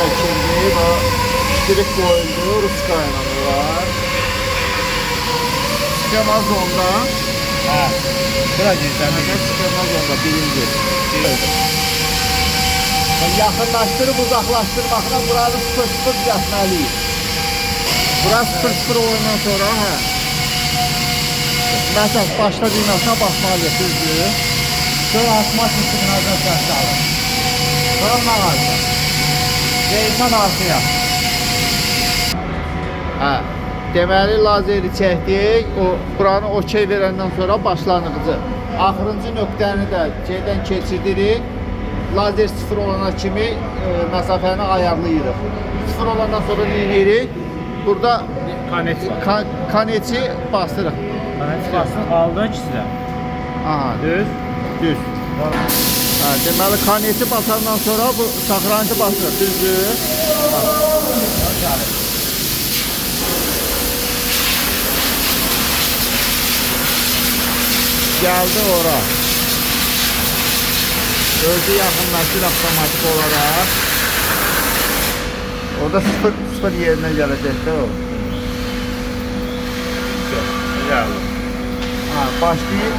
çəkildi və ştirik qoyuldu, ruska ilə var. Sistema zonda. Hə. Bura girsən. Sistema zonda birinci. Yaxınlaşdırıb uzaqlaşdırmaqla buranı 0-0 düzəltməliyik. Bura 0-0 oyundan sonra hə. Məsələn, başda düyməsine basmalıyıq, düzdür. Sonra açmaq üçün nəzər səsi alır. Sonra mağazda. Reysan artıya. Hə. Deməli, lazeri çəkdik. Buranı okey verəndən sonra başlanğıcı. Axırıncı nöqtəni də şeydən keçirdirik. Lazer 0 olana kimi məsafəni ayarlayırıq. 0 olandan sonra nə edirik? Burada kaneti bastırıq. Kaneti bastırıq, aldı ikisi də. Aha, Düz. düz. Hə, deməli, kaneti basandan sonra bu saxrancı bastırıq, düzdür. Geldi ora. Özü yaxınlaşır avtomatik olarak. Orada 0-0 yerine gelecekti o. Geldi. Ha, başlayıb.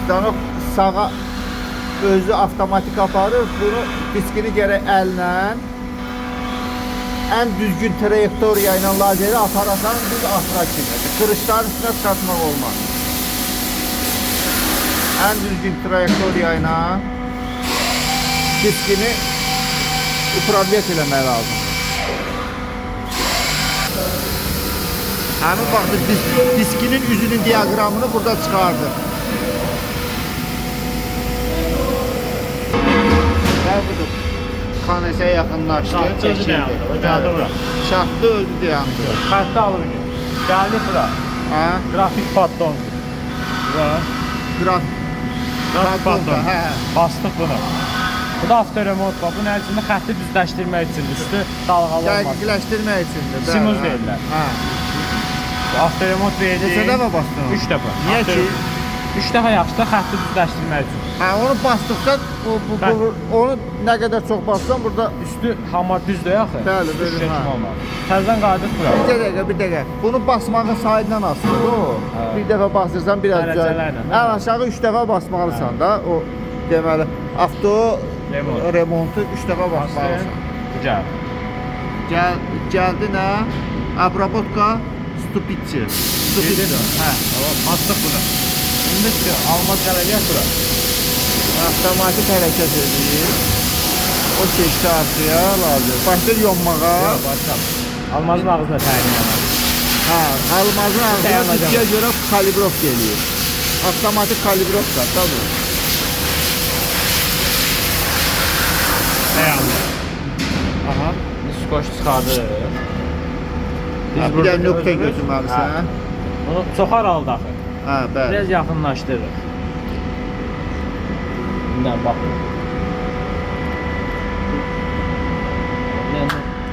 Stanok sağa özü avtomatik aparır. Bunu diskini gərək əllə en düzgün trajektoriya ilə lazeri aparasan düz asıra kimi. Kırışların üstüne çıxartmaq olmaz. En düzgün trajektoriya ilə diskini upravliyat eləmək lazım. Həmin vaxtı diskinin üzünün diagramını burada çıxardır. Bəzidir. Kanesə yaxınlaşdı. Çatdı, öldü dayandı. Xəttə alır. Gəldi bura. Hə? Grafik patron. Bura. Grafik patron. hə. Bastıq bunu. Bu da avtoremont var. Bu nə üçün? Xətti düzləşdirmək üçün, üstü dalğalı olmaz. Dəqiqləşdirmək üçündür. Sinus deyirlər. Hə. Avtoremont verdi. Neçə dəfə bastın? 3 dəfə. Niyə ki? 3 dəfə yaxşıda xətti düzləşdirmək üçün. Hə, onu basdıqda onu nə qədər çox bassan burada Üstü hamar düzdür axı. Bəli, Üstü bəli, şəkil hə. olmaz. Təzədən qayıdıb bura. bir dəqiqə. Bunu basmağın sayından asılıdır o. Hə. Bir dəfə basırsan biraz Dərəcələrlə, hə. Ən aşağı 3 dəfə basmalısan da. O deməli avto remontu 3 dəfə basmalısan. Gəl. Gəldi nə? Abrabotka stupidçi. Stupidçi. Hə. Tamam, basdıq bunu. İndi almaz gələcək bura. Avtomatik hərəkət edir. O keçdi artıya lazım. Başlayır yonmağa. Yox, başqa. Almazın ağzına təyin edəmək. Hə, almazın ağzına Dayanacaq. diskiyə görə kalibrovka eləyir. Avtomatik kalibrovka da bu. Dayandı. Aha, biz qoş çıxardı. Bir də nöqtə götürməlisən. Bunu çox aralı daxı. Hə, bəli. Biraz yaxınlaşdırırıq. İndən bax.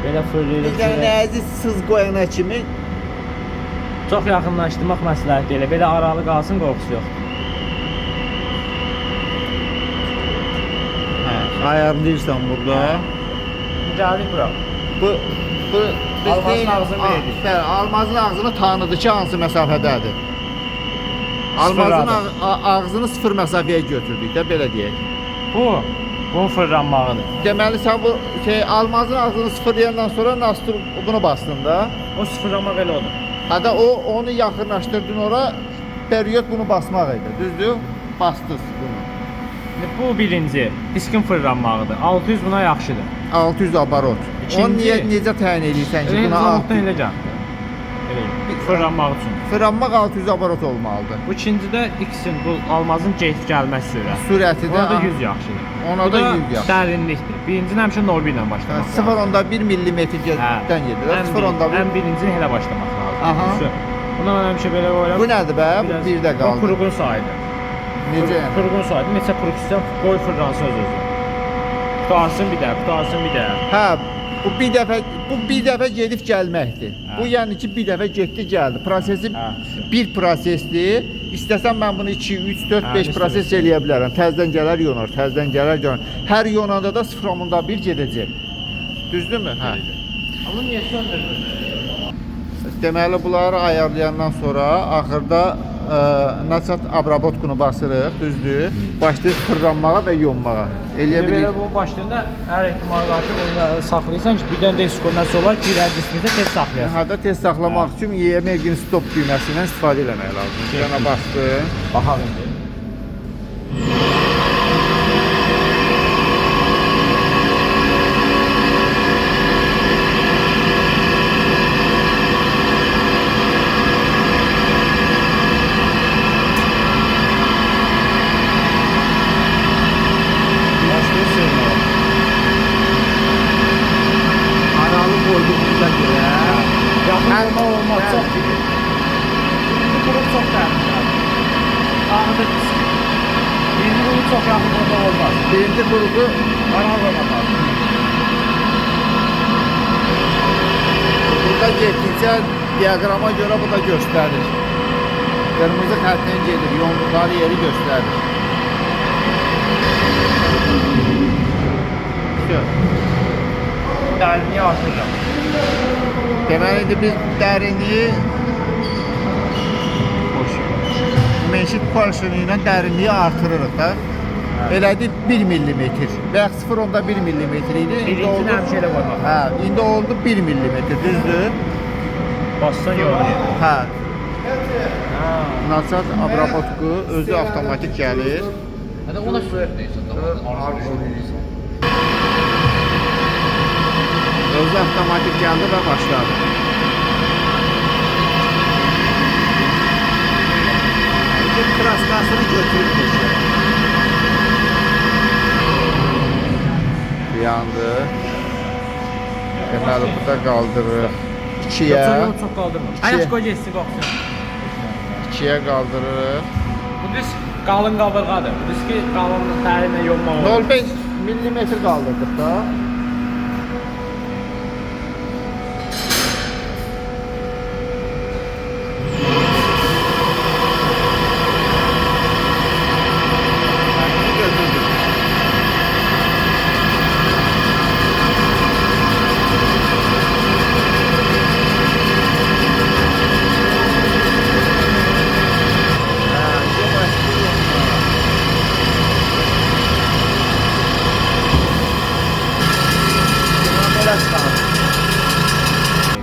Belə fırlayırıq. Bir dənə nəzi sız qoyana kimi Çox yaxınlaşdırmaq məsləhət deyil. Belə aralı qalsın, qorxusu yox. Hə, ayarlayırsan burada. gəldik bura. Bu biz Almazın deyilik, ağzını bilirik. Bəli, almazın ağzını tanıdı ki, hansı məsafədədir. Almazın ağzını 0 məsafəyə götürdük də belə deyək. Bunun fırlanmağıdır. Deməli sən bu almazın ağzını sıfırlayandan sonra nastur bunu bastın da. O sıfırlamaq elə odur. Hətta onu yaxınlaşdırdın ora, periyod bunu basmaq idi. Düzdür? Bastınız bunu. Bu birinci, diskin fırlanmağıdır. 600 buna yaxşıdır. 600 abarot. İkinci- Onu necə təyin edirsən ki, buna Remontdan 600? elə gəl. Fırlanmaq üçün. Fırlanmaq 600 abarot olmalıdır. Bu ikincidə X-in, bu almazın get-gəlmə sürəti. Sürəti də Ona da 100 yaxşıdır. Ona Bu da 100 yaxşı. dərinlikdir. Birincinin həmişə 0,1 ilə başlamaq lazım. 0.1 millimetr geddən gedir. 0.1. Ən birincinin elə başlamaq lazım. Aha. Buna mən həmişə belə qoyuram. Bu nədir bə? Bu bir də Bu qaldı. kuruğun sayıdır. Necə yəni? Kuruğun sayıdır. Neçə kuruq istəyirsən, qoy fırlansın öz-özü. Qutarsın bir də, qutarsın bir də. Hə, bu bir dəfə gedib gəlməkdir. Bu yəni ki bir dəfə getdi gəldi. Prosesi Hə. bir prosesdir. İstəsəm mən bunu 2, 3, 4, Hə, 5 proses istəmirsən. eləyə bilərəm. Təzədən gələr yonar, təzədən gələr yonar. Hər yonanda da 0.1 gedəcək. Düzdürmü? Hə. Ama niye söndürdün? Deməli bunları ayarlayandan sonra axırda nasat abrabotkunu basırıq, düzdür? Başlayır fırlanmağa və yonmağa. Eləyə Böyle bilirik. bu başlığında her ihtimal karşı onu saxlayırsan ki, birdən də iskondan sonra girərdisində tez saxlayasın. Hada test saxlamaq üçün YMG stop düyməsindən istifadə etmək lazımdır. Yana bastım. Bakalım indi. Başlayır sığmağa. Aralı koyduğumuza görə Yaxın olmaz çok gibi. Bu kurum çok değerli. Anında biz. Yeni kurum çok yakın olmaz. birinci qrupu Karar olmaz. burada getdikcə diaqrama görə bu da göstərir. Qırmızı xətlə gedir, yonduqları yeri göstərir. Derinliği artıracağım. Deməli indi biz dərinliyi menşit porsionu ilə dərinliyi artırırıq da. Elədi 1 mm. Bayaq 0.1 mm idi. İndi Birincini oldu. həmişə qoymaq. Hə, indi oldu 1 mm, düzdür? Bassan yorulur. Hə. Nasat abrabotku özü avtomatik gəlir. Hadi ona söyleyeceksin. Özü avtomatik gəldi və başladı. Bütün kraskasını götürüb geçiyor. Yandı. Deməli bu da qaldırır. 2-yə. Çok kaldırma. İkiye. Ayaş koy geçsin baksın. 2-yə qaldırır. Bu disk qalın qabırğadır. Bu diski qalın tərinlə yonmaq olur. 0.5 mm qaldırdıq da.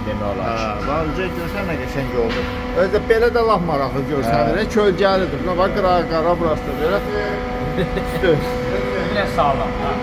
Demək olar ki. Vəziyyət görsən nə qəşəng oldu. Özdə belə də laf maraqlı görsənir. Kölgəlidir. Buna bax qara burası da belə. Üstü. Yine sağlam. Ha.